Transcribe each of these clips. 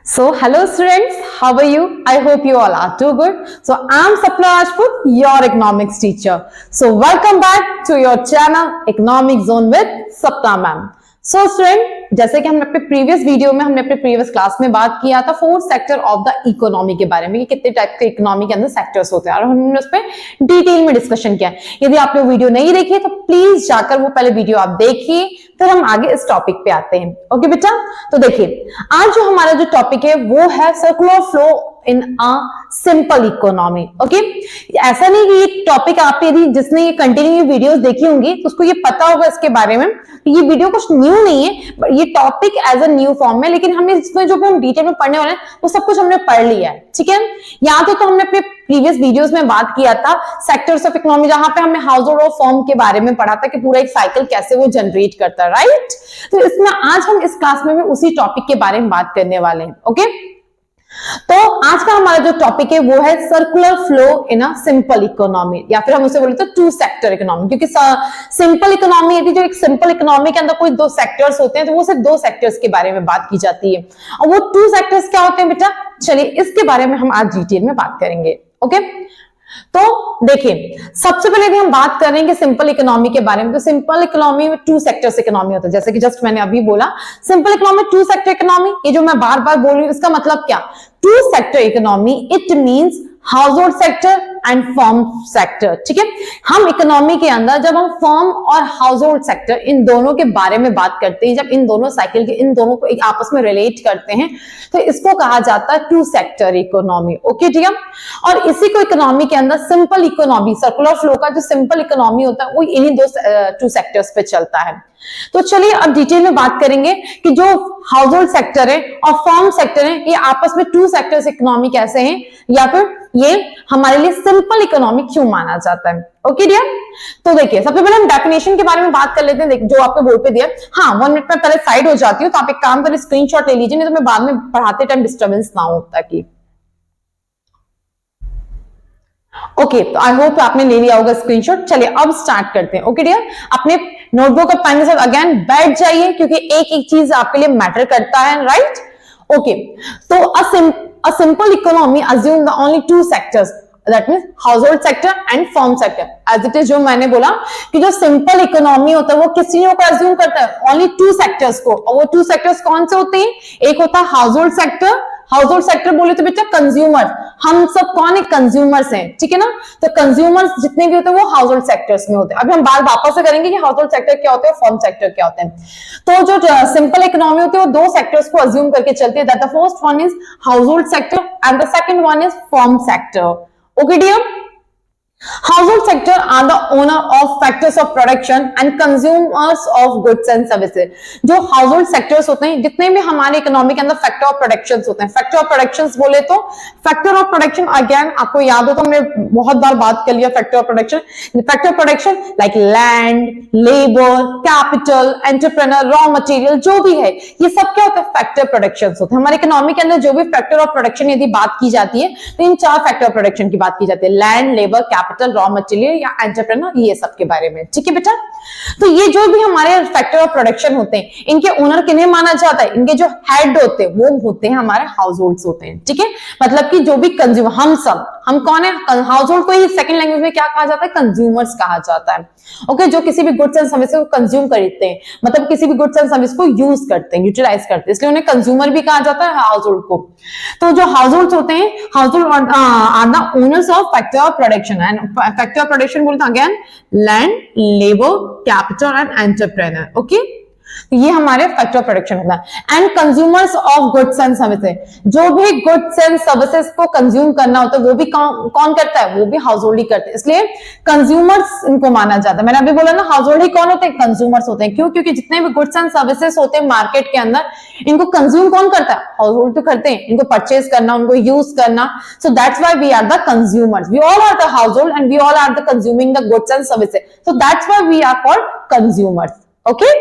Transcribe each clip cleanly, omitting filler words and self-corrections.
So, hello students, how are you? I hope you all are too good. So, I'm Sapna Rajput, your economics teacher. So, welcome back to your channel Economic Zone with Sapna ma'am. So, student, जैसे कि हमने अपने previous video में हमने अपने previous class में बात किया था fourth sector of the economy के बारे में कि कितने टाइप के इकोनॉमी के अंदर सेक्टर्स होते हैं और हमने उस पर डिटेल में डिस्कशन किया। यदि आपने वीडियो नहीं देखी तो प्लीज जाकर वो पहले वीडियो आप देखिए, फिर हम आगे इस टॉपिक पे आते हैं। ओके बेटा, तो देखिए आज जो हमारा जो टॉपिक है वो है circular flow in a simple economy. Okay, ऐसा नहीं कि ये टॉपिक आप यदि जिसने ये कंटिन्यू वीडियोस देखी होंगी तो उसको ये पता होगा इसके बारे में। ये वीडियो कुछ न्यू नहीं है, ये topic as a new form में, लेकिन हमने इसमें जो हम डिटेल में पढ़ने वाले हैं वो सब कुछ हमने पढ़ लिया है। ठीक है, यहाँ तो हमने अपने प्रीवियस वीडियोस में बात किया था सेक्टर्स ऑफ इकोनॉमी, जहां पे हमने हाउस होल्ड और फर्म के बारे में पढ़ा था कि पूरा एक साइकिल कैसे वो जनरेट करता है, राइट। तो इसमें आज हम इस क्लास में भी उसी टॉपिक के बारे में बात करने वाले हैं। ओके, तो आज का हमारा जो टॉपिक है वो है circular flow in a simple economy, या फिर हम उसे बोलते हैं टू सेक्टर इकोनॉमी, क्योंकि सिंपल इकोनॉमी यदि जो एक सिंपल इकोनॉमी के अंदर कोई दो सेक्टर्स होते हैं तो वो सिर्फ दो सेक्टर्स के बारे में बात की जाती है। और वो टू सेक्टर्स क्या होते हैं बेटा, चलिए इसके बारे में हम आज डिटेल में बात करेंगे। ओके, तो देखिए सबसे पहले यदि हम बात करेंगे सिंपल इकोनॉमी के बारे में, तो सिंपल इकोनॉमी में टू सेक्टर्स इकोनॉमी होता है, जैसे कि जस्ट मैंने अभी बोला simple economy two sector economy. ये जो मैं बार बार बोल रही हूँ इसका मतलब क्या, two sector economy it means household sector and firm sector. ठीक है, हम इकोनॉमी के अंदर जब हम फर्म और हाउस होल्ड सेक्टर इन दोनों के बारे में बात करते हैं, जब इन दोनों साइकिल के इन दोनों को एक आपस में रिलेट करते हैं तो इसको कहा जाता है टू सेक्टर इकोनॉमी। ओके, ठीक है, और इसी को इकोनॉमी के अंदर सिंपल इकोनॉमी, सर्कुलर फ्लो का जो सिंपल इकोनॉमी होता है वो इन्हीं दो टू सेक्टर्स पे चलता है। तो चलिए अब डिटेल में बात करेंगे कि जो हाउस होल्ड सेक्टर है और फर्म सेक्टर है ये आपस में टू सेक्टर्स इकोनॉमी कैसे हैं, या फिर ये हमारे लिए सिंपल इकोनॉमी क्यों माना जाता है। ओके डियर, तो देखिए सबसे पहले हम डेफिनेशन के बारे में बात कर लेते हैं। देखिए जो आपको बोर्ड पे दिया, हाँ 1 मिनट में पहले साइड हो जाती हूँ, तो आप एक काम करें स्क्रीनशॉट ले लीजिए, नहीं तो मैं बाद में पढ़ाते टाइम डिस्टर्बेंस ना हो ताकि। ओके, तो आई होप आपने ले लिया होगा स्क्रीनशॉट। चलिए अब स्टार्ट करते हैं। ओके डियर, अपने नोटबुक और पेन के साथ अगेन बैठ जाइए, क्योंकि एक एक चीज आपके लिए मैटर करता है, राइट। ओके, तो a simple economy assume the only two sectors, that means household sector and firm sector as it is। जो मैंने बोला कि जो सिंपल इकोनॉमी होता है वो किस चीजों को अज्यूम करता है, ओनली टू सेक्टर्स को, और वो टू सेक्टर्स कौन से होते हैं, एक होता है house hold sector. House hold sector बोले तो बेटा कंज्यूमर, हम सब कौन है, कंज्यूमर्स हैं, ठीक है ना। तो कंज्यूमर्स जितने भी होते हैं वो हाउस होल्ड सेक्टर्स में होते हैं। अभी हम बात वापस से करेंगे कि हाउस होल्ड सेक्टर क्या होते हैं, फर्म सेक्टर क्या होते हैं। तो जो सिंपल इकोनॉमी होती है वो दो सेक्टर्स को अज्यूम करके चलती है, that the first one is household sector and the second one is firm sector. Okay dear, household sector are the owner of factors of production and consumers of goods and services। जो household sectors होते हैं, जितने भी हमारे economy के अंदर factor of production होते हैं, फैक्टर ऑफ प्रोडक्शन बोले तो फैक्टर ऑफ प्रोडक्शन अगेन आपको याद हो तो हमने बहुत बार बात कर लिया factor of production. Factor of production like land, labour, capital, entrepreneur, raw material, जो भी है ये सब क्या होता है, फैक्टर प्रोडक्शन होते हैं। हमारे इकोनॉमी के अंदर जो भी फैक्टर ऑफ प्रोडक्शन यदि बात की जाती है तो इन चार फैक्टर ऑफ प्रोडक्शन की बात की जाती है, land, labour, capital, raw material या एंटरप्रेन्योर, ये सब के बारे में। ठीक है बेटा, तो ये जो भी हमारे फैक्टर ऑफ प्रोडक्शन होते हैं इनके ओनर किन्हें माना जाता है, इनके जो हेड होते हैं वो होते हैं हमारे हाउस होल्ड्स होते हैं। ठीक है, मतलब कि जो भी कंज्यूमर, हम कौन है, हाउस होल्ड को ही सेकंड लैंग्वेज में क्या कहा जाता है, कंज्यूमर्स कहा जाता है। ओके, जो किसी भी गुड्स एंड सर्विस को कंज्यूम करते हैं, मतलब किसी भी गुड्स एंड सर्विस को यूज करते हैं, यूटिलाइज करते हैं, इसलिए उन्हें कंज्यूमर भी कहा जाता है हाउस होल्ड को। तो जो हाउस होल्ड होते हैं, household are the owners of factor of production, and factor of production बोलते हैं again land, labour, capital and entrepreneur. Okay, ये हमारे फैक्टर ऑफ प्रोडक्शन होता है। And consumers of goods and services, जो भी गुड्स एंड सर्विसेज को consume करना होता है वो भी कौन करता है, वो भी हाउस होल्ड ही करते हैं, इसलिए कंज्यूमर्स इनको माना जाता है। मैंने अभी बोला ना हाउस होल्ड ही कौन होते हैं, कंज्यूमर्स होते हैं। क्यों, क्योंकि जितने भी गुड्स एंड सर्विसेज होते हैं मार्केट के अंदर इनको कंज्यूम कौन करता है, हाउस होल्ड तो करते हैं, इनको परचेज करना, उनको यूज करना। So that's why we are the consumers, we all are the household and we all are the consuming the goods and services, so that's why we are called consumers. Okay,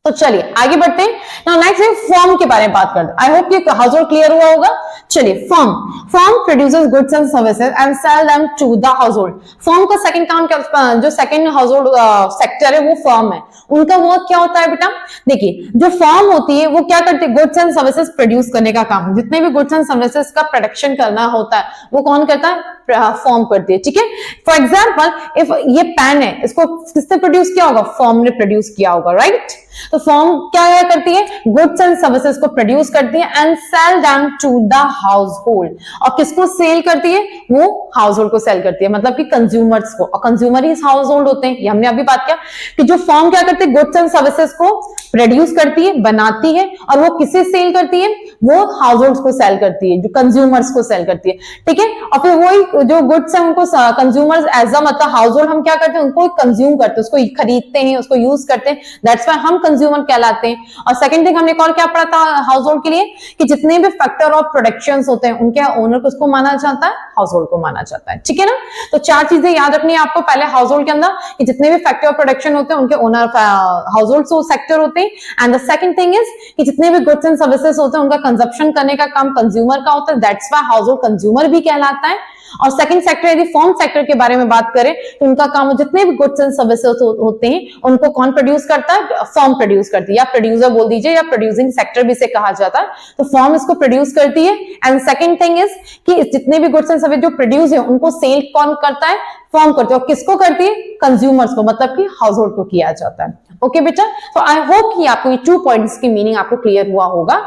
तो चलिए आगे बढ़ते हैं। Now next है firm के बारे में बात करते हैं। आई होप ये हाउस होल्ड क्लियर हुआ होगा। चलिए firm produces goods and services and sell them to the household. Firm का सेकंड काम क्या, जो सेकंड हाउस होल्ड सेक्टर है वो फर्म है। उनका वर्क क्या होता है बेटा, देखिए जो फर्म होती है वो क्या करती है, गुड्स एंड सर्विसेज प्रोड्यूस करने का काम। जितने भी गुड्स एंड सर्विसेज का प्रोडक्शन करना होता है वो कौन करता है, फर्म करती है, ठीक है। फॉर एग्जाम्पल इफ ये पेन है, इसको किसने प्रोड्यूस किया होगा, फर्म ने प्रोड्यूस किया होगा, राइट। तो फर्म क्या करती है, गुड्स एंड सर्विसेज को प्रोड्यूस करती है and sell them to the household. और किसको सेल करती है, वो हाउस होल्ड को सेल करती है, मतलब कि कंज्यूमर्स को। और कंज्यूमर ही हाउस होल्ड होते हैं, ये हमने अभी बात किया कि जो फर्म क्या करती है, गुड्स एंड सर्विसेज को प्रोड्यूस करती है, बनाती है, और वो किसे सेल करती है, वो हाउस होल्ड को सेल करती है, जो कंज्यूमर्स को सेल करती है, ठीक है। और फिर वही जो गुड्स है उनको कंज्यूमर्स एज अ मतलब हाउस होल्ड हम क्या करते हैं, उनको कंज्यूम करते हैं, उसको खरीदते हैं, उसको यूज करते हैं, दैट्स व्हाई हम कंज्यूमर कहलाते हैं। और सेकंड थिंग हमने और क्या पढ़ा था हाउस होल्ड के लिए, कि जितने भी फैक्टर ऑफ प्रोडक्शंस होते हैं उनके ओनर किसको माना जाता है, हाउस होल्ड को माना जाता है, ठीक है ना। तो चार चीजें याद रखनी है आपको पहले हाउस होल्ड के अंदर, कि जितने भी फैक्टर ऑफ प्रोडक्शन होते हैं उनके ओनर हाउस होल्ड सेक्टर होते हैं। And the second thing is कि जितने भी गुड्स एंड सर्विसेज होते हैं उनका कंजप्शन करने का काम कंज्यूमर का होता है, that's why house hold consumer भी कहलाता है। और सेकंड सेक्टर यदि फर्म सेक्टर के बारे में बात करें तो उनका काम जितने भी गुड्स एंड सर्विसेज होते हैं उनको कौन प्रोड्यूस करता है, फर्म प्रोड्यूस करती है, या प्रोड्यूसर बोल दीजिए, या प्रोड्यूसिंग सेक्टर भी इसे कहा जाता है। तो फर्म इसको प्रोड्यूस करती है। एंड सेकंड थिंग इज कि जितने भी गुड्स एंड सर्विस जो प्रोड्यूस है उनको सेल कौन करता है, फर्म करती है। और किसको करती है, कंज्यूमर्स को, मतलब कि हाउस होल्ड को किया जाता है। ओके बेटा, तो आई होप कि आपको ये 2 पॉइंट्स की मीनिंग आपको क्लियर हुआ होगा।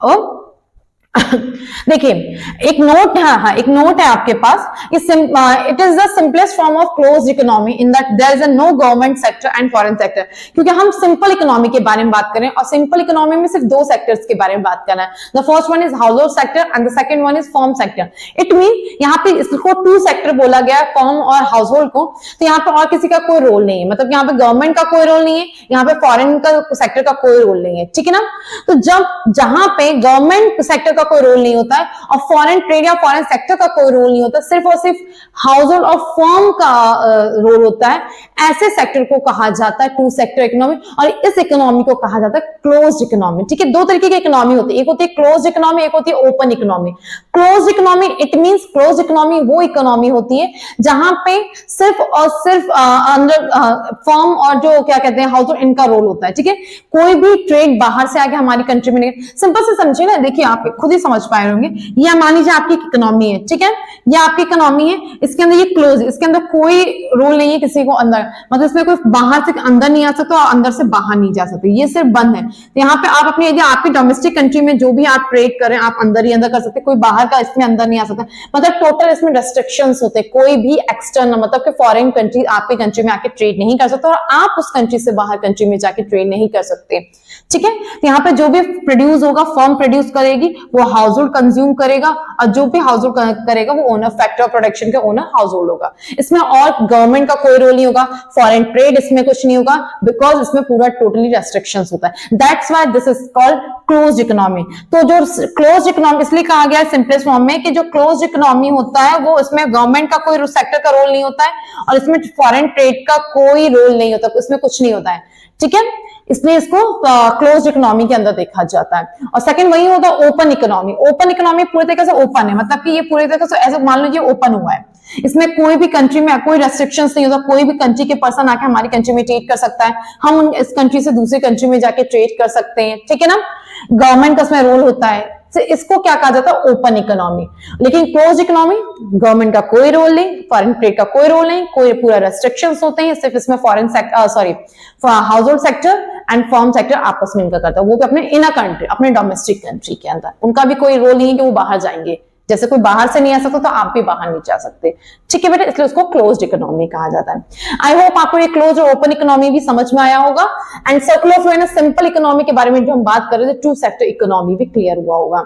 और देखिए एक नोट है, हाँ एक नोट है आपके पास, it is the simplest form of closed economy in that there is no government sector and foreign sector. क्योंकि हम सिंपल इकोनॉमी के बारे में बात करें, और सिंपल इकोनॉमी में सिर्फ 2 सेक्टर्स के बारे में बात करना है। The first one is household sector and the second one is firm sector. It mean यहाँ पे इसको 2 सेक्टर बोला गया है, फर्म और हाउस होल्ड को। तो यहाँ पे और किसी का कोई रोल नहीं है, मतलब यहाँ पे गवर्नमेंट का कोई रोल नहीं है, यहाँ पे फॉरेन का सेक्टर का कोई रोल नहीं है, ठीक है ना। तो जब जहां पे गवर्नमेंट सेक्टर का कोई रोल नहीं होता है और फॉरेन ट्रेड या फॉरेन सेक्टर का कोई रोल नहीं होता, सिर्फ और सिर्फ हाउस होल्ड और फर्म का रोल होता है, ऐसे सेक्टर को कहा जाता है 2 सेक्टर इकोनॉमी। और इस इकोनॉमी को कहा जाता है क्लोज्ड इकोनॉमी, ठीक है। 2 तरीके की इकोनॉमी होती है, एक होती है क्लोज्ड इकोनॉमी, एक होती है open economy. Closed economy it means closed economy वो इकोनॉमी होती है जहां पे सिर्फ और सिर्फ अंदर फर्म और जो क्या कहते हैं हाउस होल्ड, इनका रोल होता है, ठीक है। कोई भी ट्रेड बाहर से आके हमारी कंट्री में नहीं। सिंपल से समझिए ना, देखिए आप खुद ही समझ पाए होंगे। ये मान लीजिए आपकी इकोनॉमी है, ठीक है, ये आपकी इकोनॉमी है, इसके अंदर ये क्लोज, इसके अंदर कोई रोल नहीं है किसी को अंदर, मतलब इसमें कोई बाहर से अंदर नहीं आ सकता और अंदर से बाहर नहीं जा सकते, ये सिर्फ बंद है। तो यहाँ पे आप अपनी, यदि आपकी डोमेस्टिक कंट्री में जो भी आप ट्रेड करें आप अंदर ही अंदर कर सकते, कोई बाहर का इसमें अंदर नहीं आ सकता। मतलब टोटल इसमें रेस्ट्रिक्शंस होते हैं, कोई भी एक्सटर्नल मतलब कि फॉरेन कंट्री आपकी कंट्री में आके ट्रेड नहीं कर सकता, और आप उस कंट्री से बाहर कंट्री में जाके ट्रेड नहीं कर सकते, ठीक है। तो यहाँ पे जो भी प्रोड्यूस होगा फर्म प्रोड्यूस करेगी, वो हाउस होल्ड कंज्यूम करेगा, और जो भी हाउस होल्ड करेगा वो ओनर, फैक्टर ऑफ प्रोडक्शन का ओनर हाउस होल्ड होगा। इसमें और गवर्नमेंट का कोई रोल नहीं होगा, फॉरेन ट्रेड इसमें कुछ नहीं होगा, बिकॉज इसमें पूरा टोटली रेस्ट्रिक्शंस होता है। That's why this is called closed economy. तो जो क्लोज्ड इकोनॉमी इसलिए कहा गया है सिंपलेस्ट फॉर्म में कि जो क्लोज्ड इकोनॉमी होता है वो इसमें गवर्नमेंट का कोई सेक्टर का रोल नहीं होता है, और इसमें फॉरेन ट्रेड का कोई रोल नहीं होता, इसमें कुछ नहीं होता है, ठीक है। इसलिए इसको क्लोज्ड इकोनॉमी के अंदर देखा जाता है। और सेकंड वही होगा ओपन इकोनॉमी। ओपन इकोनॉमी पूरी तरीके से ओपन है, मतलब कि ये पूरी तरीके से ऐसे मान लीजिए ओपन हुआ है, इसमें कोई भी कंट्री में कोई रेस्ट्रिक्शंस नहीं होता, कोई भी कंट्री के पर्सन आके हमारी कंट्री में ट्रेड कर सकता है, हम इस कंट्री से दूसरी कंट्री में जाके ट्रेड कर सकते हैं, ठीक है ना। गवर्नमेंट का इसमें रोल होता है, इसको क्या कहा जाता है ओपन इकोनॉमी। लेकिन क्लोज इकोनॉमी गवर्नमेंट का कोई रोल नहीं, फॉरेन ट्रेड का कोई रोल नहीं, कोई पूरा रेस्ट्रिक्शंस होते हैं, सिर्फ इसमें foreign house hold sector and firm sector आपस में इनका करता है, वो भी अपने इनर कंट्री, अपने डोमेस्टिक कंट्री के अंदर। उनका भी कोई रोल नहीं है कि वो बाहर जाएंगे, जैसे कोई बाहर से नहीं आ सकता तो आप भी बाहर नहीं जा सकते, ठीक है बेटा। इसलिए उसको क्लोज्ड इकोनॉमी कहा जाता है। आई होप आपको ये क्लोज और ओपन इकोनॉमी भी समझ में आया होगा। And circular flow and simple economy के बारे में जो हम बात कर रहे थे 2 सेक्टर इकोनॉमी भी क्लियर हुआ होगा।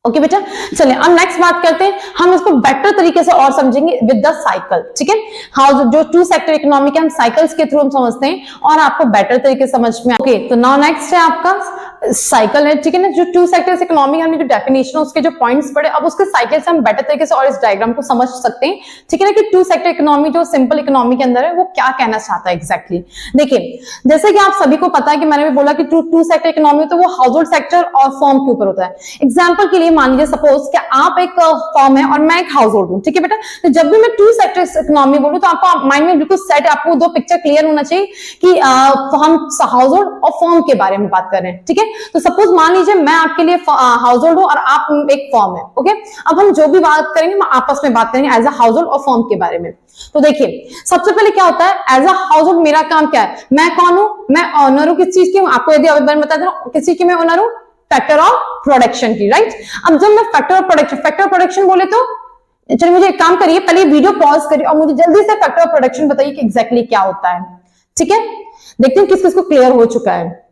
ओके बेटा, चलिए अब नेक्स्ट बात करते हैं, हम इसको बेटर तरीके से और समझेंगे विद द साइकिल, ठीक है। हाउ जो 2 सेक्टर इकोनॉमी के हम साइकिल्स के थ्रू हम समझते हैं और आपको बेटर तरीके से समझ में। ओके, तो नाउ नेक्स्ट है आपका साइकिल है, ठीक है ना। जो टू सेक्टर्स इकोनॉमी हमने जो डेफिनेशन उसके जो पॉइंट्स पढ़े, अब उसके साइकिल से हम बेटर तरीके से और इस डायग्राम को समझ सकते हैं, ठीक है ना, कि टू सेक्टर इकोनॉमी जो सिंपल इकोनॉमी के अंदर है वो क्या कहना चाहता है एग्जैक्टली। देखिए जैसे कि आप सभी को पता है कि मैंने भी बोला कि टू सेक्टर इकोनॉमी तो वो हाउस होल्ड सेक्टर और फर्म के ऊपर होता है। एग्जाम्पल के लिए मान लीजिए सपोज कि आप एक फर्म है और मैं एक हाउस होल्ड हूँ, ठीक है बेटा। तो जब भी मैं टू सेक्टर इकोनॉमी बोलूँ तो आपको माइंड में बिल्कुल सेट, आपको दो पिक्चर क्लियर होना चाहिए कि हम हाउस होल्ड और फर्म के बारे में बात कर रहे हैं, ठीक है। तो सपोज मान लीजिए मैं आपके लिए हाउस होल्ड हूं और आप एक फर्म है, ओके। अब हम जो भी बात करेंगे हम आपस में बात करेंगे एज अ हाउस होल्ड और फर्म के बारे में। तो देखिए सबसे पहले क्या होता है, एज अ हाउस होल्ड मेरा काम क्या है, मैं कौन हूं, मैं ऑनर हूं किस चीज की, आपको यदि अभी बता दे किस चीज की मैं ऑनर हूं, फैक्टर ऑफ प्रोडक्शन की, राइट। अब जब मैं फैक्टर ऑफ प्रोडक्शन बोले तो चलिए मुझे एक काम करिए, पहले वीडियो पॉज करिए और मुझे जल्दी से फैक्टर ऑफ प्रोडक्शन बताइए कि एग्जैक्टली क्या होता है, ठीक है। देखते हैं किस किस को क्लियर हो चुका है।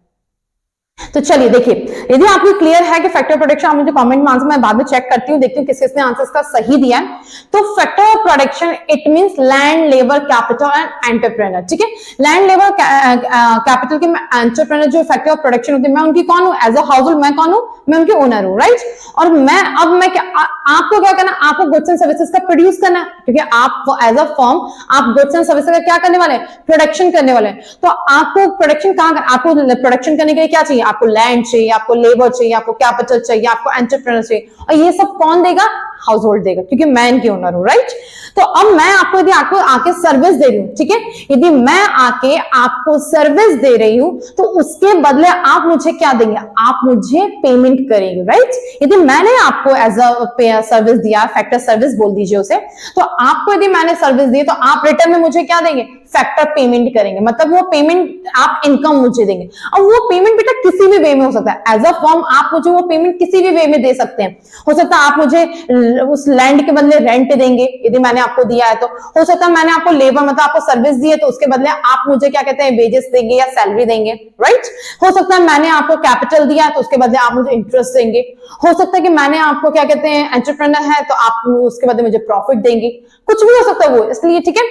तो चलिए देखिए, यदि आपको क्लियर है कि फैक्टर ऑफ प्रोडक्शन, आप मुझे कमेंट में आंसर, मैं बाद में चेक करती हूँ, देखती हूँ किस किसने आंसर का सही दिया है। तो factor of production it means land, labour, capital and entrepreneur, ठीक है। लैंड, लेबर, कैपिटल के एंटरप्रेन्योर जो फैक्टर ऑफ प्रोडक्शन होती है, मैं उनकी कौन हूँ, एज अ हाउस होल्ड मैं कौन हूँ, मैं उनकी ओनर हूँ, राइट। और मैं क्या, आपको क्या करना, आपको गुड्स एंड सर्विसेज का प्रोड्यूस करना है, क्योंकि आप एज अ फर्म आप गुड्स एंड सर्विसेज का क्या करने वाले हैं, प्रोडक्शन करने वाले हैं। तो आपको प्रोडक्शन कहां, आपको प्रोडक्शन करने के लिए क्या चाहिए, आपको लैंड चाहिए, आपको लेबर चाहिए, आपको कैपिटल चाहिए, आपको एंटरप्रेन्योर चाहिए, और ये सब कौन देगा, हाउस होल्ड देगा, क्योंकि मैं इनकी ओनर हूं, राइट। तो अब मैं आपको यदि आपको आके सर्विस दे रही हूं, ठीक है, यदि मैं आके आपको सर्विस दे रही हूं तो उसके बदले आप मुझे क्या देंगे, आप मुझे पेमेंट करेंगे, राइट। यदि मैंने आपको एज अ सर्विस दिया, फैक्टर सर्विस बोल दीजिए उसे, तो आपको यदि मैंने सर्विस दी तो आप रिटर्न में मुझे क्या देंगे, फैक्टर पेमेंट करेंगे, मतलब वो पेमेंट आप इनकम मुझे देंगे। अब वो पेमेंट बेटा किसी भी वे में हो सकता है, एज अ फर्म आप मुझे वो पेमेंट किसी भी वे में दे सकते हैं। हो सकता है आप मुझे उस लैंड के बदले रेंट देंगे यदि मैंने आपको दिया है, तो हो सकता है मैंने आपको लेबर मतलब आपको सर्विस दी है तो उसके बदले आप मुझे क्या कहते हैं, वेजेस देंगे या सैलरी देंगे, राइट। हो सकता है मैंने आपको कैपिटल दिया है तो उसके बदले आप मुझे इंटरेस्ट देंगे। हो सकता है कि मैंने आपको क्या कहते हैं, एंटरप्रेन्योर है तो आप उसके बदले मुझे प्रॉफिट देंगे, कुछ भी हो सकता है वो, इसलिए ठीक है।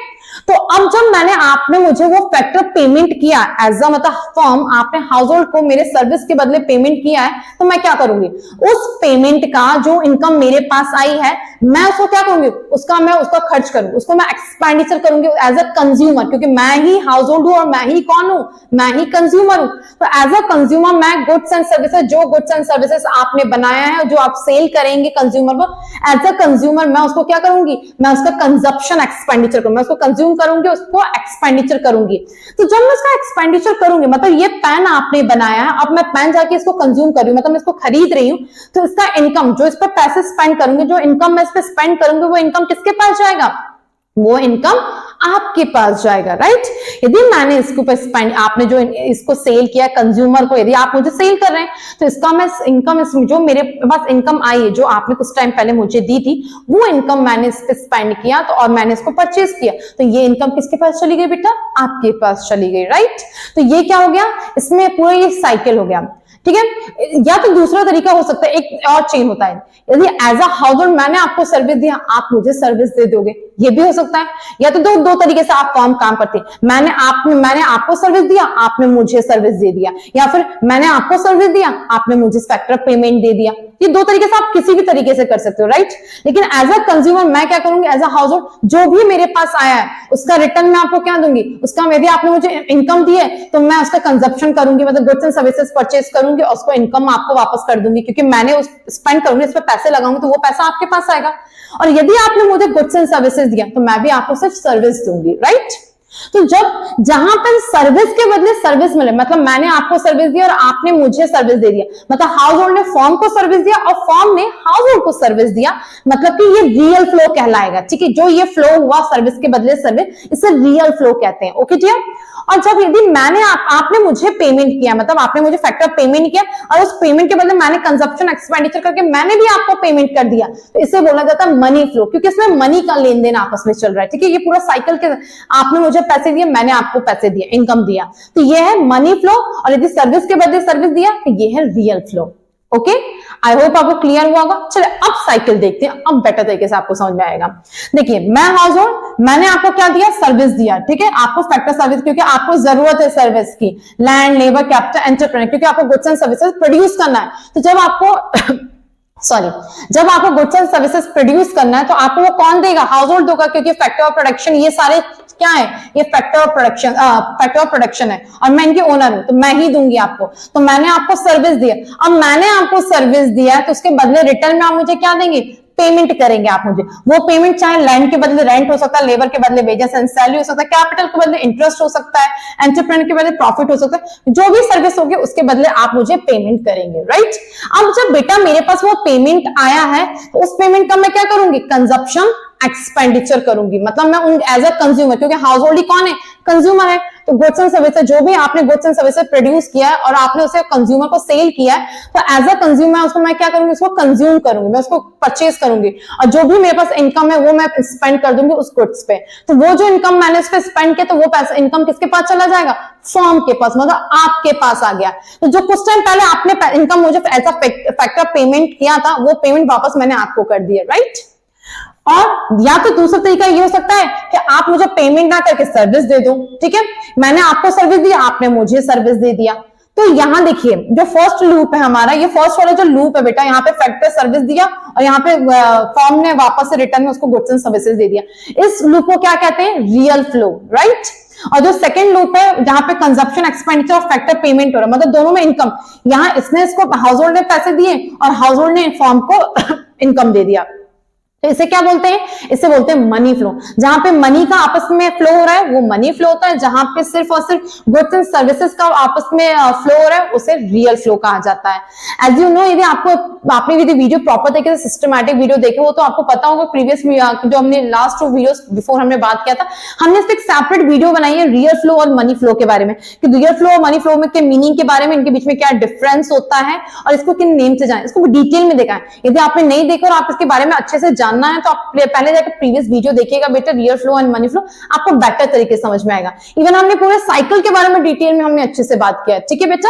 तो अब जब आपने मुझे वो फैक्टर पेमेंट किया एज अ मतलब फर्म, आपने हाउस होल्ड को मेरे सर्विस के बदले पेमेंट किया है, तो मैं क्या करूंगी, उस पेमेंट का जो इनकम मेरे पास आई है मैं उसको क्या करूंगी, मैं उसका खर्च करूंगी, उसको मैं एक्सपेंडिचर करूंगी एज अ कंज्यूमर, क्योंकि मैं ही हाउस होल्ड हूं और मैं ही कौन हूं, मैं ही कंज्यूमर हूं। तो एज अ कंज्यूमर मैं गुड्स एंड सर्विसेज, जो गुड्स एंड सर्विसेज आपने बनाया है, जो आप सेल करेंगे कंज्यूमर को, एज अ कंज्यूमर मैं उसको क्या करूंगी, मैं उसका कंजप्शन एक्सपेंडिचर करूंगी, मैं उसको कंज्यूम करूंगी, उसको एक्सपेंडिचर करूंगी। तो जब मैं उसका एक्सपेंडिचर करूंगी, मतलब ये पेन आपने बनाया है, अब मैं पेन जाके इसको कंज्यूम कर रही हूं, मतलब मैं इसको खरीद रही हूं, तो इसका इनकम जो इस पर पैसे स्पेंड करूंगी, जो इनकम मैं इस पर स्पेंड करूंगी, वो इनकम किसके पास जाएगा, वो इनकम आपके पास जाएगा, राइट। यदि मैंने इसके ऊपर स्पेंड, आपने जो इसको सेल किया कंज्यूमर को, यदि आप मुझे सेल कर रहे हैं तो इसका मैं इनकम, जो मेरे पास इनकम आई है, जो आपने कुछ टाइम पहले मुझे दी थी, वो इनकम मैंने इस पे स्पेंड किया तो, और मैंने इसको परचेज किया, तो ये इनकम किसके पास चली गई बेटा, आपके पास चली गई, राइट। तो ये क्या हो गया, इसमें पूरा ये साइकिल हो गया, ठीक है। या तो दूसरा तरीका हो सकता है, एक और चेन होता है, यदि एज अ हाउस होल्ड मैंने आपको सर्विस दिया, आप मुझे सर्विस दे दोगे, ये भी हो सकता है। या तो दो तरीके से आप काम करते हैं, मैंने आपको सर्विस दिया, आपने मुझे सर्विस दे दिया, या फिर मैंने आपको सर्विस दिया, आपने मुझे फैक्टर पेमेंट दे दिया। ये दो तरीके से आप किसी भी तरीके से कर सकते हो, राइट। लेकिन एज अ कंज्यूमर मैं क्या करूंगी, एज अ हाउस होल्ड जो भी मेरे पास आया है उसका रिटर्न मैं आपको क्या दूंगी, उसका यदि आपने मुझे इनकम दी है तो मैं उसका कंजप्शन करूंगी, मतलब गुड्स एंड सर्विसेज परचेज करूंगी और उसको इनकम आपको वापस कर दूंगी, क्योंकि मैंने उस स्पेंड करूंगी, इस पर पैसे लगाऊंगी, तो वो पैसा आपके पास आएगा। और यदि आपने मुझे गुड्स एंड सर्विसेज दिया तो मैं भी आपको सिर्फ सर्विस दूंगी, राइट। तो जहां पर सर्विस के बदले सर्विस मिले, मतलब मैंने आपको सर्विस दी और आपने मुझे सर्विस दे दिया, मतलब हाउस होल्ड ने फर्म को सर्विस दिया और फर्म ने हाउस होल्ड को सर्विस दिया, मतलब कि ये रियल फ्लो कहलाएगा, ठीक है। जो ये फ्लो हुआ सर्विस के बदले सर्विस, इसे रियल फ्लो कहते हैं, ओके डियर। और जब यदि मैंने आपने मुझे पेमेंट किया, मतलब आपने मुझे फैक्टर पेमेंट किया और उस पेमेंट के बदले मैंने कंजप्शन एक्सपेंडिचर करके मैंने भी आपको पेमेंट कर दिया, तो इसे बोला जाता है मनी फ्लो, क्योंकि इसमें मनी का लेन देन आपस में चल रहा है, ठीक है। ये पूरा साइकिल के, आपने मुझे पैसे दिए, मैंने आपको पैसे दिए, इनकम दिया, तो ये है मनी फ्लो। और यदि सर्विस के बदले सर्विस दिया तो ये है real flow, okay. I hope आपको क्लियर हुआ होगा। चलिए अब साइकिल देखते हैं, अब बेटर तरीके से आपको समझ में आएगा। देखिए मैं हाउस होल्ड, मैंने आपको क्या दिया, सर्विस दिया, ठीक है, आपको फैक्टर सर्विस, क्योंकि आपको जरूरत है सर्विस की, लैंड, लेबर, कैपिटल, एंटरप्रेन्योर, क्योंकि आपको गुड्स एंड सर्विसेज प्रोड्यूस करना है। तो जब आपको जब आपको गुड्स एंड सर्विसेज प्रोड्यूस करना है तो आपको वो कौन देगा, हाउस होल्ड देगा, क्योंकि फैक्टर ऑफ प्रोडक्शन ये सारे क्या है, ये फैक्टर ऑफ प्रोडक्शन है और मैं इनकी ओनर हूं, तो मैं ही दूंगी आपको। तो मैंने आपको सर्विस दिया, अब मैंने आपको सर्विस दिया तो उसके बदले रिटर्न में आप मुझे क्या देंगे, पेमेंट करेंगे आप मुझे। वो पेमेंट चाहे लैंड के बदले रेंट हो सकता है, लेबर के बदले वेजेस एंड सैलरी हो सकता है, कैपिटल के बदले इंटरेस्ट हो सकता है, एंटरप्रेन्योर के बदले प्रॉफिट हो सकता है, जो भी सर्विस होगी उसके बदले आप मुझे पेमेंट करेंगे, राइट। अब जब बेटा मेरे पास वो पेमेंट आया है तो उस पेमेंट का मैं क्या करूंगी, कंजप्शन एक्सपेंडिचर करूंगी, मतलब मैं उन एज अ कंज्यूमर, क्योंकि हाउस होल्ड कौन है, कंज्यूमर है, तो गुड्स एंड सर्विसेज जो भी आपने गुड्स एंड सर्विसेज प्रोड्यूस किया है और आपने उसे कंज्यूमर को सेल किया है, तो एज अ कंज्यूमर उसको मैं क्या करूंगी, उसको कंज्यूम करूंगी, मैं उसको परचेज करूंगी और जो भी मेरे पास इनकम है वो मैं स्पेंड कर दूंगी उस गुड्स पे। तो वो जो इनकम मैंने उस पे स्पेंड किया तो वो पैसा इनकम किसके पास चला जाएगा, फर्म के पास, मतलब आपके पास आ गया। तो जो कुछ टाइम पहले आपने इनकम मुझे एज अ फैक्टर पेमेंट किया था वो पेमेंट वापस मैंने आपको कर दिया, राइट। और या तो दूसरा तरीका ये हो सकता है कि आप मुझे पेमेंट ना करके सर्विस दे दो, ठीक है, मैंने आपको सर्विस दी, आपने मुझे सर्विस दे दिया। तो यहां देखिए जो फर्स्ट लूप है हमारा, ये फर्स्ट वाला जो लूप है बेटा, यहाँ पे फैक्टर सर्विस दिया और यहाँ पे फर्म ने वापस से रिटर्न में उसको गुड्स एंड सर्विसेज दे दिया। इस लूप को क्या कहते हैं, रियल फ्लो, राइट। और जो सेकंड लूप है जहां पे कंजप्शन एक्सपेंडिचर और फैक्टर पेमेंट हो रहा है, मतलब दोनों में इनकम, यहां इसने इसको हाउस होल्ड ने पैसे दिए और हाउस होल्ड ने फर्म को इनकम दे दिया। तो इसे क्या बोलते हैं, इसे बोलते हैं मनी फ्लो। जहां पे मनी का आपस में फ्लो हो रहा है वो मनी फ्लो होता है, जहां पे सिर्फ और सिर्फ गुड्स एंड सर्विसेज का आपस में फ्लो हो रहा है उसे रियल फ्लो कहा जाता है। एज यू नो, यदि आपने यदि वीडियो प्रॉपर तरीके से सिस्टमैटिक वीडियो देखे हो तो आपको पता होगा, प्रीवियस जो हमने लास्ट 2 वीडियोस बिफोर हमने बात किया था, हमने इस पे एक सेपरेट वीडियो बनाई है रियल फ्लो और मनी फ्लो के बारे में, कि रियल फ्लो और मनी फ्लो में के मीनिंग के बारे में, इनके बीच में क्या डिफरेंस होता है और इसको किन नेम से जाने, इसको डिटेल में देखा है। यदि आपने नहीं देखा और आप इसके बारे में अच्छे से जानना है तो आप पहले जाकर प्रीवियस वीडियो देखिएगा बेटा, real flow and money flow, आपको बेटर तरीके से समझ में आएगा। इवन हमने पूरे साइकिल के बारे में डिटेल में हमने अच्छे से बात किया है, ठीक है बेटा।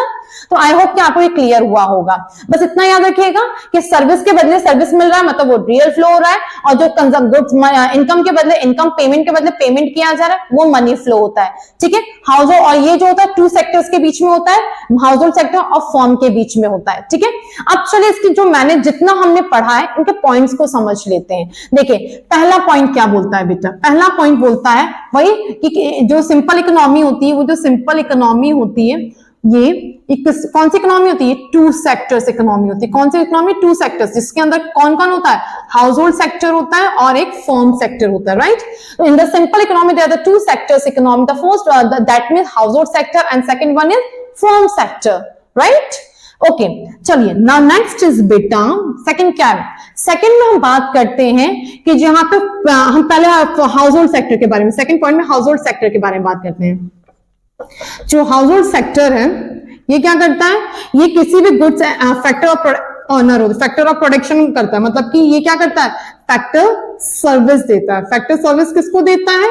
तो आई होप कि आपको ये क्लियर हुआ होगा। बस इतना याद रखिएगा कि सर्विस के बदले सर्विस मिल रहा है मतलब वो रियल फ्लो हो रहा है, और जो गुड्स इनकम के बदले इनकम, पेमेंट के बदले पेमेंट किया जा रहा है वो मनी फ्लो होता है, ठीक है। हाउस होल्ड, और ये जो होता है 2 सेक्टर्स के बीच में होता है, हाउस होल्ड सेक्टर और फर्म के बीच में होता है, ठीक है। अब चलिए इसकी जो मैंने जितना हमने पढ़ा है इनके पॉइंट्स को समझ लेते हैं। देखिए पहला पॉइंट क्या बोलता है बेटा, पहला पॉइंट बोलता है वही कि जो सिंपल इकोनॉमी होती है, वो जो सिंपल इकोनॉमी होती है ये एक कौन सी इकोनॉमी होती है, 2 सेक्टर्स इकोनॉमी होती है। कौन सी इकोनॉमी, 2 सेक्टर्स, जिसके अंदर कौन कौन होता है, हाउस होल्ड सेक्टर होता है और एक फर्म सेक्टर होता है, राइट। तो in the simple economy there are the 2 sectors economy, the first that means household sector and second one is firm sector, right. Okay चलिए नाउ नेक्स्ट इज बेटा second क्या है, second में हम बात करते हैं कि जहां पे हम पहले हाउस होल्ड सेक्टर के बारे में, सेकंड पॉइंट में हाउस होल्ड सेक्टर के बारे में बात करते हैं। जो हाउस होल्ड सेक्टर है ये क्या करता है, ये किसी भी गुड्स फैक्टर ऑफ ऑनर होता है, फैक्टर ऑफ प्रोडक्शन करता है, मतलब कि ये क्या करता है, फैक्टर सर्विस देता है। फैक्टर सर्विस किसको देता है,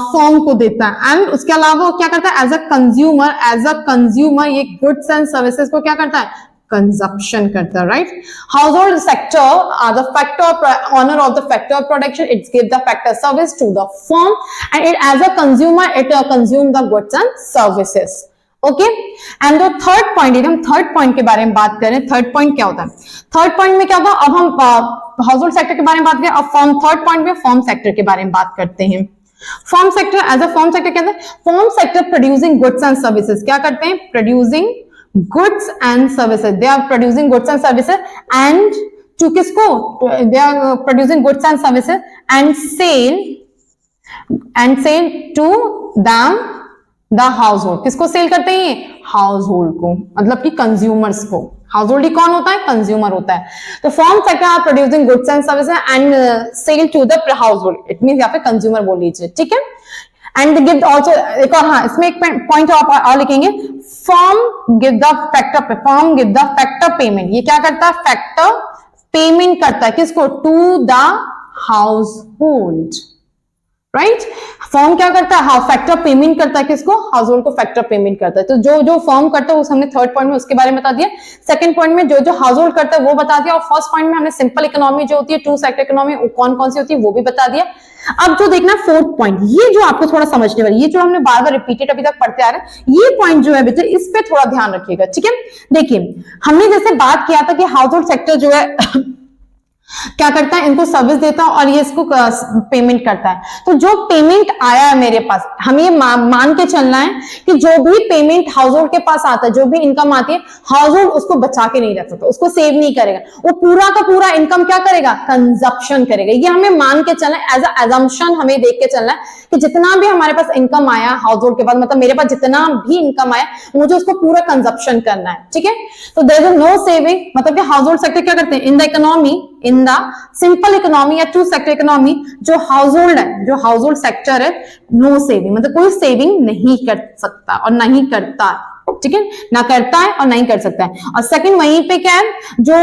फर्म को देता है। एंड उसके अलावा वो क्या करता है, एज अ कंज्यूमर ये गुड्स एंड सर्विसेज को क्या करता है, कंजप्शन करता है, right. Household sector the factor owner of the factor of production, it's give the factor service to the firm and it as a consumer it consume the goods and services, okay. And जो third point है, हम third point के बारे में बात करें, third point क्या होता है, थर्ड पॉइंट में क्या होगा, अब हम हाउस होल्ड सेक्टर के बारे में बात करें, अब फर्म, थर्ड पॉइंट में फर्म सेक्टर के बारे में बात करते हैं। Firm sector, as a firm sector कहते हैं, firm sector producing goods and services, क्या करते हैं, producing goods and services, they are producing goods and services and to किसको, they are producing goods and services and sell to the household, किसको sell करते हैं, household को, मतलब कि कंज्यूमर्स को। हाउस होल्ड कौन होता है, कंज्यूमर होता है। तो firm sector are producing goods and services and sell to the household, it means यहाँ पे कंज्यूमर बोल लीजिए, ठीक है। एंड गिव ऑल्सो एक और, हाँ इसमें एक पॉइंट आप और लिखेंगे, firm give the factor payment, ये क्या करता है, फैक्टर पेमेंट करता है किसको, to the household, right. Firm क्या करता है, हाँ फैक्टर पेमेंट करता है, किसको, हाउस होल्ड को फैक्टर पेमेंट करता है। तो जो जो फर्म करता है उस हमने थर्ड पॉइंट में उसके बारे में बता दिया। सेकंड पॉइंट में जो जो हाउस होल्ड करता है वो बता दिया, और फर्स्ट पॉइंट में हमने सिंपल इकोनॉमी जो होती है, टू सेक्टर इकोनॉमी कौन कौन सी होती है वो भी बता दिया। अब जो देखना फोर्थ पॉइंट, ये जो आपको थोड़ा समझने वाली, ये जो हमने बार बार रिपीटेड अभी तक पढ़ते आ रहे हैं, ये पॉइंट जो है बेटा इस पे थोड़ा ध्यान रखिएगा, ठीक है। देखिए हमने जैसे बात किया था कि हाउस होल्ड सेक्टर जो है क्या करता है, इनको सर्विस देता है और ये इसको पेमेंट करता है। तो जो पेमेंट आया है मेरे पास, हम ये मान के चलना है कि जो भी पेमेंट हाउस होल्ड के पास आता है, जो भी इनकम आती है, हाउस होल्ड उसको बचा के नहीं रख सकता, उसको सेव नहीं करेगा, वो पूरा का पूरा इनकम क्या करेगा, कंजप्शन करेगा। ये हमें मान के चलना है, एज अ एजम्पशन हमें देख के चलना है कि जितना भी हमारे पास इनकम आया हाउस होल्ड के पास, मतलब मेरे पास जितना भी इनकम आया मुझे उसको पूरा कंजप्शन करना है, ठीक है। तो देयर इज नो सेविंग, मतलब कि हाउस होल्ड सेक्टर क्या करते हैं, in the economy, in the simple economy या टू सेक्टर इकोनॉमी, जो हाउस होल्ड है, जो हाउस होल्ड सेक्टर है, नो सेविंग, मतलब कोई सेविंग नहीं कर सकता और नहीं करता, ठीक है, ना करता है और नहीं कर सकता है। और सेकंड वहीं पे क्या है, जो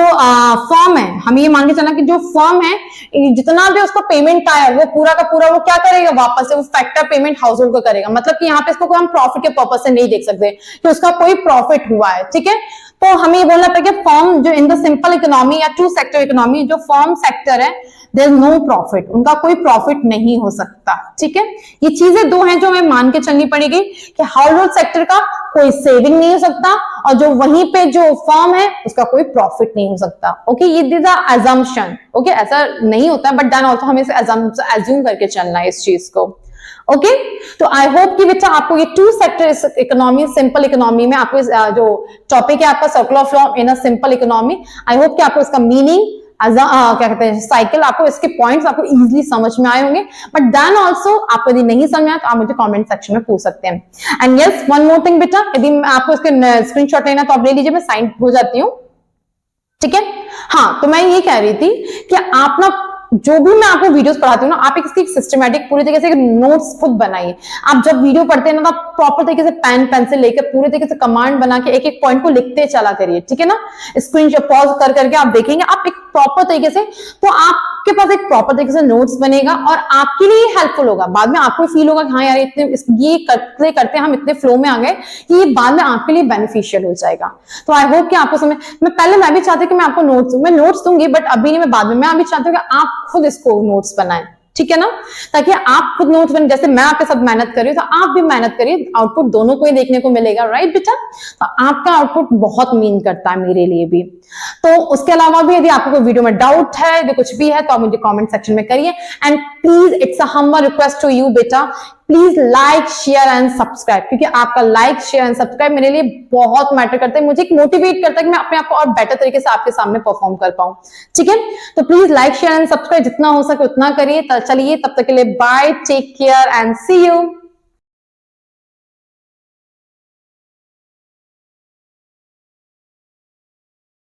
फर्म है, हम ये मान के चलना कि जो फर्म है जितना भी उसको पेमेंट आया वो पूरा का पूरा वो क्या करेगा, वापस से वो फैक्टर पेमेंट हाउस होल्ड को करेगा। मतलब कि यहाँ पे इसको हम प्रॉफिट के पर्पज से नहीं देख सकते कि उसका कोई प्रॉफिट हुआ है, ठीक है। तो हमें ये बोलना पड़ेगा फर्म जो इन द सिंपल इकोनॉमी या टू सेक्टर इकोनॉमी, जो फर्म सेक्टर है, देयर इज नो प्रॉफिट, उनका कोई प्रॉफिट नहीं हो सकता, ठीक है। ये चीजें दो हैं जो हमें मान के चलनी पड़ेगी कि हाउस होल्ड सेक्टर का कोई सेविंग नहीं हो सकता और जो वहीं पे जो फर्म है उसका कोई प्रॉफिट नहीं हो सकता। ओके, ये दिस अ अजम्पशन, ओके, ऐसा नहीं होता है बट देन ऑल्सो हमें इसे अज्यूम करके चलना है इस चीज को। ओके, तो आई होप कि बेटा आपको ये two sector economy, simple economy में आपको जो टॉपिक है आपका circular flow in a simple economy, I hope कि आपको इसका मीनिंग क्या कहते हैं साइकिल, आपको इसके पॉइंट्स आपको इजीली समझ में आए होंगे। बट देन ऑल्सो आपको यदि नहीं समझ आया तो आप मुझे कमेंट सेक्शन में पूछ सकते हैं। And yes, one more thing बेटा, यदि आपको इसके स्क्रीनशॉट लेना तो आप ले लीजिए, मैं साइन हो जाती हूँ, ठीक है। हाँ, तो मैं ये कह रही थी कि आप ना जो भी मैं आपको वीडियोस पढ़ाती हूँ ना, आप इसकी सिस्टमैटिक पूरी तरीके से नोट्स खुद बनाइए। आप जब वीडियो पढ़ते हैं ना तो आप प्रॉपर तरीके से पेन पेंसिल लेकर पूरी तरीके से कमांड बना के एक एक पॉइंट को लिखते चला करिए, ठीक है ना। स्क्रीनशॉट पॉज कर करके आप देखेंगे आप एक प्रॉपर तरीके से, तो आपके पास एक प्रॉपर तरीके से नोट्स बनेगा और आपके लिए हेल्पफुल होगा। बाद में आपको फील होगा कि हाँ यार ये करते करते हम इतने फ्लो में आ गए कि ये बाद में आपके लिए बेनिफिशियल हो जाएगा। तो आई होप कि आपको समझ, मैं भी चाहती हूँ कि मैं आपको नोट्स दूंगी बट अभी नहीं, मैं बाद में, मैं अभी चाहती हूँ कि आप खुद इसको नोट्स बनाएं, ठीक है ना, ताकि आप खुद नोट्स बने, जैसे मैं आपके साथ मेहनत कर रही हूँ तो आप भी मेहनत करिए, आउटपुट दोनों को ही देखने को मिलेगा, राइट बेटा। तो आपका आउटपुट बहुत मीन करता है मेरे लिए भी। तो उसके अलावा भी यदि आपको कोई वीडियो में डाउट है, यदि कुछ भी है तो आप मुझे कमेंट सेक्शन में करिए। And please, it's a humble request to you बेटा, please like share and subscribe, क्योंकि आपका लाइक शेयर एंड सब्सक्राइब मेरे लिए बहुत मैटर करता है, मुझे एक मोटिवेट करता है कि मैं अपने आप को और बेटर तरीके से आपके सामने परफॉर्म कर पाऊं, ठीक है। तो please like share and subscribe जितना हो सके उतना करिए। चलिए तब तक के लिए bye, take care and see you.